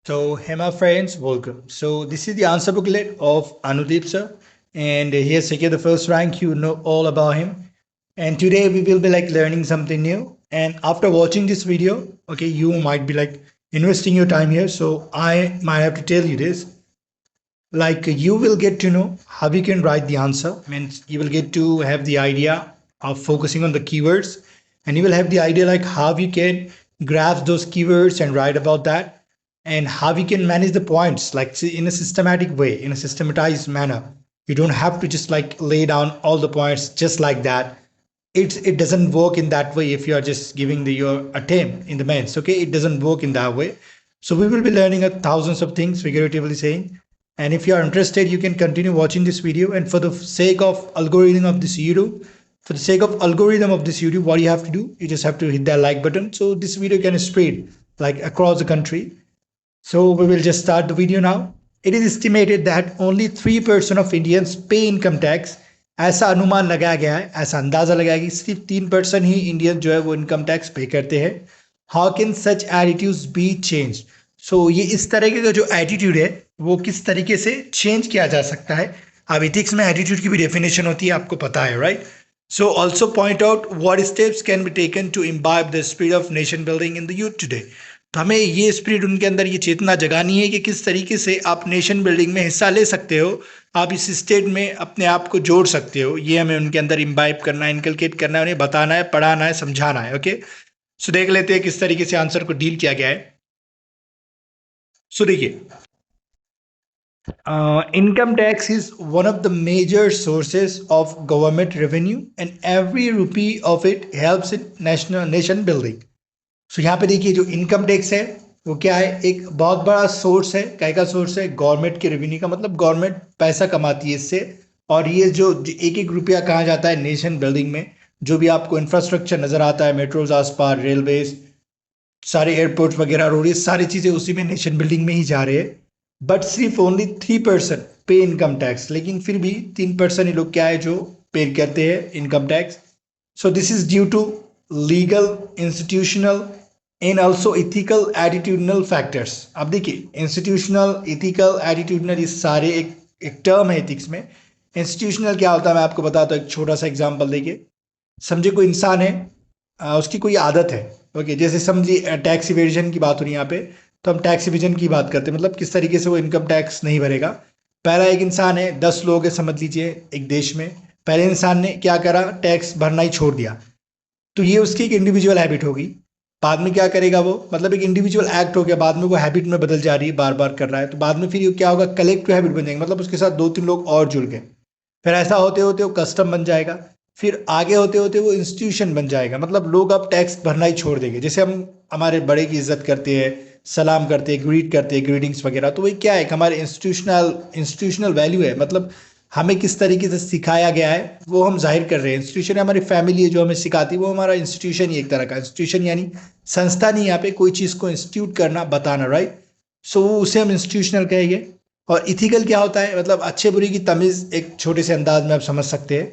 Hey my friends, welcome. So, this is the answer booklet of Anudeep sir, and he has secured the first rank. You know all about him. And today we will be like learning something new. And after watching this video, okay, you might be like investing your time here. So, I might have to tell you this. Like, you will get to know how you can write the answer. Means you will get to have the idea of focusing on the keywords, and you will have the idea like how you can grasp those keywords and write about that, and how you can manage the points like in a systematic way, in a systematized manner. You don't have to just like lay down all the points just like that. It doesn't work in that way if you are just giving your attempt in the mains. Okay, it doesn't work in that way. So we will be learning a thousands of things, figuratively saying. And if you are interested, you can continue watching this video. And for the sake of algorithm of this YouTube, what you have to do, you just have to hit that like button so this video can spread like across the country. So we will just start the video now. It is estimated that only 3% of Indians pay income tax. ऐसा अनुमान लगाया गया है, ऐसा अंदाजा लगाया गया कि सिर्फ 3% ही इंडियन जो है वो इनकम टैक्स पे करते हैं. How can such attitudes be change? So ये इस तरीके का जो एटीट्यूड है वो किस तरीके से चेंज किया जा सकता है. अब इथिक्स में एटीट्यूड की भी डेफिनेशन होती है, आपको पता है, right? So also point out what steps can be taken to imbibe the spirit of nation building in the youth today. तो हमें ये स्पिरिट, उनके अंदर ये चेतना जगानी है कि किस तरीके से आप नेशन बिल्डिंग में हिस्सा ले सकते हो, आप इस स्टेट में अपने आप को जोड़ सकते हो. ये हमें उनके अंदर इम्बाइब करना है, इनकलकेट करना है, उन्हें बताना है, पढ़ाना है, समझाना है. ओके, सो देख लेते हैं किस तरीके से आंसर को डील किया गया है. सो देखिए, income tax is one of the major sources of government revenue, and every rupee of it helps in nation building. So यहाँ पे देखिए जो इनकम टैक्स है वो क्या है, एक बहुत बड़ा सोर्स है. काय का सोर्स है? गवर्नमेंट के रेवेन्यू का. मतलब गवर्नमेंट पैसा कमाती है इससे, और ये जो एक एक रुपया कहाँ जाता है? नेशन बिल्डिंग में. जो भी आपको इंफ्रास्ट्रक्चर नजर आता है, मेट्रोज आसपास, रेलवेज, सारे एयरपोर्ट वगैरह, रोड, ये सारी चीज़ें उसी में नेशन बिल्डिंग में ही जा रहे हैं. बट सिर्फ ओनली 3% पे इनकम टैक्स. लेकिन फिर भी 3% ही लोग क्या है जो पे करते हैं income tax. So this is due to legal, institutional and also ethical attitudinal factors. अब देखिए, इंस्टीट्यूशनल, इथिकल, एटीट्यूडनल, ये सारे एक टर्म है इथिक्स में. इंस्टीट्यूशनल क्या होता है मैं आपको बताता हूँ. एक छोटा सा एग्जाम्पल देखिए. समझे कोई इंसान है, उसकी कोई आदत है. ओके, जैसे समझिए टैक्स इवेजन की बात हो रही है यहाँ पे, तो हम टैक्स इवेजन की बात करते हैं. मतलब किस तरीके से वो इनकम टैक्स नहीं भरेगा. पहला एक इंसान है, 10 लोग है समझ लीजिए एक देश में. पहले इंसान ने क्या करा? टैक्स भरना ही छोड़ दिया. तो ये उसकी एक इंडिविजुअल हैबिट होगी. बाद में क्या करेगा वो? मतलब एक इंडिविजुअल एक्ट हो गया, बाद में वो हैबिट में बदल जा रही है, बार बार कर रहा है. तो बाद में फिर ये क्या होगा? कलेक्टिव हैबिट बन जाएगी. मतलब उसके साथ 2-3 लोग और जुड़ गए. फिर ऐसा होते होते वो कस्टम बन जाएगा. फिर आगे होते होते वो इंस्टीट्यूशन बन जाएगा. मतलब लोग अब टैक्स भरना ही छोड़ देंगे. जैसे हम हमारे बड़े की इज्जत करते हैं, सलाम करते हैं, ग्रीट करते हैं, ग्रीटिंग्स वगैरह, तो वही क्या है? हमारे इंस्टीट्यूशनल वैल्यू है. मतलब हमें किस तरीके से सिखाया गया है वो हम जाहिर कर रहे हैं. इंस्टीट्यूशन हमारी फैमिली है जो हमें सिखाती है, वो हमारा इंस्टीट्यूशन ही एक तरह का. इंस्टीट्यूशन यानी संस्था नहीं, यहाँ पे कोई चीज़ को इंस्टीट्यूट करना, बताना, राइट? सो उसे हम इंस्टीट्यूशनल कहेंगे. और इथिकल क्या होता है? मतलब अच्छे बुरे की तमीज़ एक छोटे से अंदाज में आप समझ सकते हैं.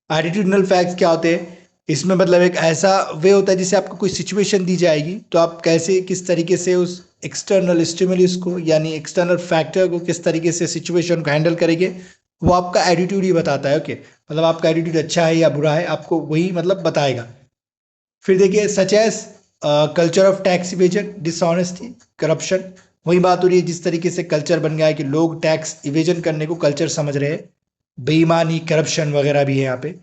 एटीट्यूडनल फैक्ट्स क्या होते हैं? इसमें मतलब एक ऐसा वे होता है जिससे आपको कोई सिचुएशन दी जाएगी, तो आप कैसे, किस तरीके से उस एक्सटर्नल स्टिमुलस को, यानी एक्सटर्नल फैक्टर को, किस तरीके से सिचुएशन को हैंडल करेंगे, वो आपका एटीट्यूड ही बताता है. ओके, मतलब आपका एटीट्यूड अच्छा है या बुरा है, आपको वही मतलब बताएगा. फिर देखिए, such as culture of tax evasion, dishonesty, corruption. वही बात हो रही है जिस तरीके से कल्चर बन गया है कि लोग टैक्स इवेजन करने को कल्चर समझ रहे हैं. बेईमानी, करप्शन वगैरह भी है यहाँ पे.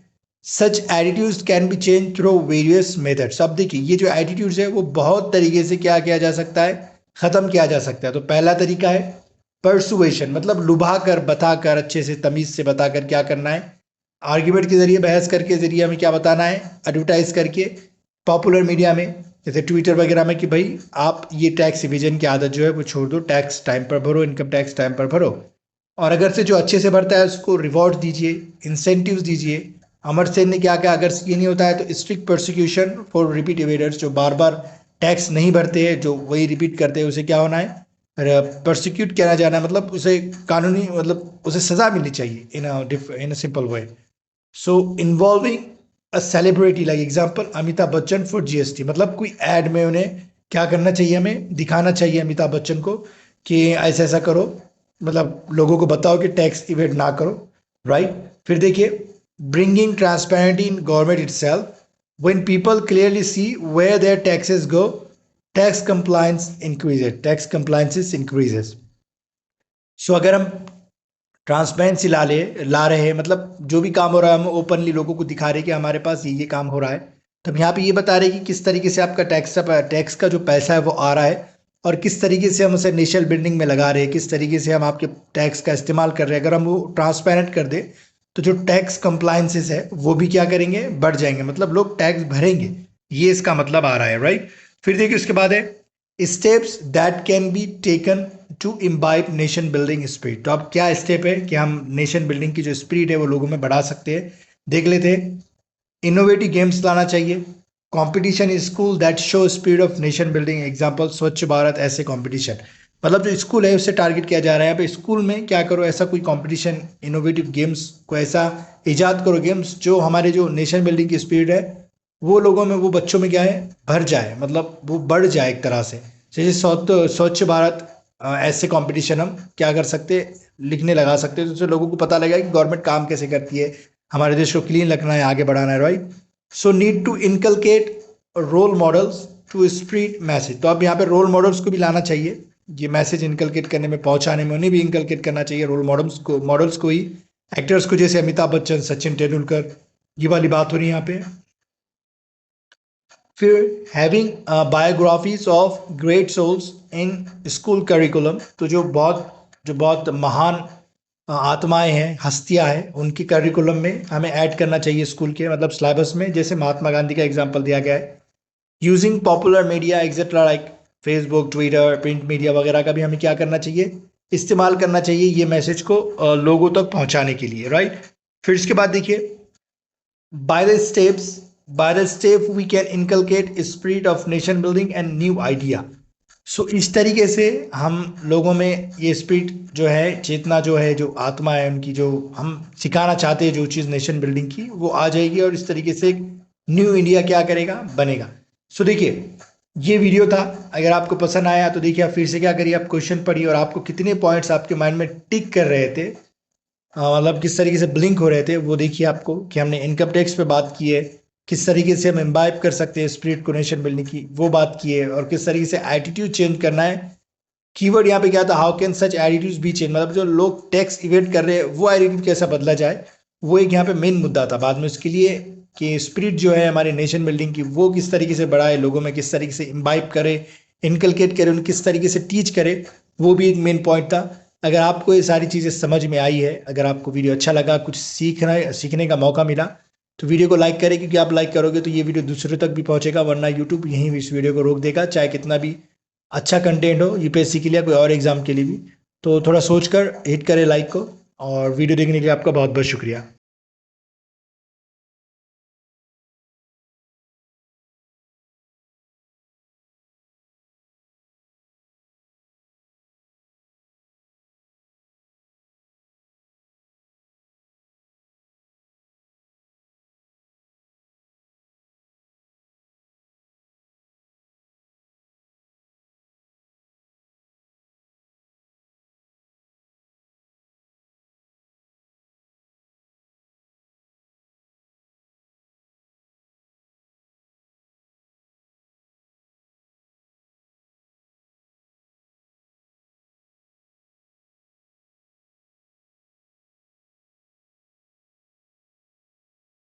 Such attitudes can be change through various methods. अब देखिए, ये जो एटीट्यूड्स है वो बहुत तरीके से क्या किया जा सकता है? ख़त्म किया जा सकता है. तो पहला तरीका है परसुएशन. मतलब लुभा कर, बता कर, अच्छे से तमीज़ से बता कर क्या करना है? आर्ग्यूमेंट के जरिए, बहस करके जरिए हमें क्या बताना है? एडवर्टाइज करके, पॉपुलर मीडिया में जैसे ट्विटर वगैरह में कि भाई आप ये टैक्स इवेजन की आदत जो है वो छोड़ दो, टैक्स टाइम पर भरो, इनकम टैक्स टाइम पर भरो. और अगर से जो अच्छे से भरता है उसको रिवॉर्ड दीजिए, इंसेंटिव्स दीजिए. अमर सेन ने क्या कहा? अगर ये नहीं होता है तो strict prosecution for repeat evaders. जो बार बार टैक्स नहीं भरते हैं, जो वही रिपीट करते हैं, उसे क्या होना है? प्रोसिक्यूट किया जाना है. मतलब उसे कानूनी, मतलब उसे सज़ा मिलनी चाहिए in a simple way. So involving a celebrity, like example Amitabh Bachchan for GST. मतलब कोई एड में उन्हें क्या करना चाहिए? हमें दिखाना चाहिए अमिताभ बच्चन को कि ऐसा ऐसा करो, मतलब लोगों को बताओ कि टैक्स इवेट ना करो, राइट। फिर देखिए, bringing transparency in government itself, when people clearly see where their taxes go, tax compliance increases, tax compliances increases. So अगर हम ट्रांसपेरेंसी ला रहे हैं, मतलब जो भी काम हो रहा है हम ओपनली लोगों को दिखा रहे हैं कि हमारे पास ये काम हो रहा है, तो हम यहाँ पे ये बता रहे हैं कि किस तरीके से आपका टैक्स का जो पैसा है वो आ रहा है, और किस तरीके से हम उसे नेशनल बिल्डिंग में लगा रहे हैं, किस तरीके से हम आपके टैक्स का इस्तेमाल कर रहे हैं। अगर हम वो ट्रांसपेरेंट कर दें तो जो टैक्स कंप्लायंसेस है वो भी क्या करेंगे, बढ़ जाएंगे, मतलब लोग टैक्स भरेंगे, ये इसका मतलब आ रहा है, राइट। फिर देखिए उसके बाद है steps that can be taken to imbibe nation building spirit. तो अब क्या स्टेप है कि हम नेशन बिल्डिंग की जो स्पिरिट है वो लोगों में बढ़ा सकते हैं, देख लेते हैं। इनोवेटिव गेम्स लाना चाहिए, competition in school that show spirit of nation building, example स्वच्छ भारत ऐसे कंपटीशन, मतलब जो स्कूल है उससे टारगेट किया जा रहा है यहाँ पे, स्कूल में क्या करो ऐसा कोई कंपटीशन, इनोवेटिव गेम्स को ऐसा इजाद करो, गेम्स जो हमारे जो नेशन बिल्डिंग की स्पिरिट है वो लोगों में, वो बच्चों में क्या है, भर जाए, मतलब वो बढ़ जाए एक तरह से। जैसे स्वच्छ भारत ऐसे कंपटीशन हम क्या कर सकते, लिखने लगा सकते हैं, जिससे लोगों को पता लगेगा कि गवर्नमेंट काम कैसे करती है, हमारे देश को क्लीन रखना है, आगे बढ़ाना है, right. So need to inculcate role models to spread message. तो अब यहाँ पे रोल मॉडल्स को भी लाना चाहिए, ये मैसेज इनकलकेट करने में, पहुंचाने में उन्हें भी इनकलकेट करना चाहिए, रोल मॉडल्स को ही, एक्टर्स को, जैसे अमिताभ बच्चन, सचिन तेंदुलकर, ये वाली बात हो रही है यहाँ पे। फिर having biographies of great souls in school curriculum, तो जो बहुत महान आत्माएं हैं, हस्तियां हैं, उनकी करिकुलम में हमें ऐड करना चाहिए स्कूल के, मतलब सिलेबस में, जैसे महात्मा गांधी का एग्जाम्पल दिया गया है। Using popular media etcetera like Facebook, Twitter, print media वगैरह का भी हमें क्या करना चाहिए, इस्तेमाल करना चाहिए ये मैसेज को लोगों तक पहुंचाने के लिए, राइट। फिर इसके बाद देखिए, by the steps by the step we can inculcate spirit of nation building and new idea। सो इस तरीके से हम लोगों में ये स्पिरिट जो है, चेतना जो है, जो आत्मा है उनकी, जो हम सिखाना चाहते हैं जो चीज़ नेशन बिल्डिंग की, वो आ जाएगी, और इस तरीके से न्यू इंडिया क्या करेगा, बनेगा। सो देखिए ये वीडियो था, अगर आपको पसंद आया तो देखिए आप फिर से क्या करिए, आप क्वेश्चन पढ़िए और आपको कितने पॉइंट्स आपके माइंड में टिक कर रहे थे, मतलब किस तरीके से ब्लिंक हो रहे थे, वो देखिए आपको, कि हमने इनकम टैक्स पे बात की है, किस तरीके से हम इम्बाइब कर सकते हैं स्पिरिट को नेशन बिल्डिंग की, वो बात की है, और किस तरीके से एटीट्यूड चेंज करना है। कीवर्ड यहाँ पे क्या था, how can such attitudes be change, मतलब जो लोग टैक्स इवेट कर रहे हैं वो एटीट्यूड कैसा बदला जाए, वो एक यहाँ पे मेन मुद्दा था। बाद में उसके लिए कि स्पिरिट जो है हमारे नेशन बिल्डिंग की, वो किस तरीके से बढ़ाए, लोगों में किस तरीके से इम्बाइब करे, इनकलकेट करे, उन्हें किस तरीके से टीच करे, वो भी एक मेन पॉइंट था। अगर आपको ये सारी चीज़ें समझ में आई है, अगर आपको वीडियो अच्छा लगा, कुछ सीखने का मौका मिला, तो वीडियो को लाइक करें, क्योंकि आप लाइक करोगे तो ये वीडियो दूसरों तक भी पहुंचेगा, वरना यूट्यूब यहीं इस वीडियो को रोक देगा, चाहे कितना भी अच्छा कंटेंट हो, यूपीएससी के लिए, कोई और एग्जाम के लिए भी। तो थोड़ा सोच कर हिट करें लाइक को, और वीडियो देखने के लिए आपका बहुत बहुत शुक्रिया।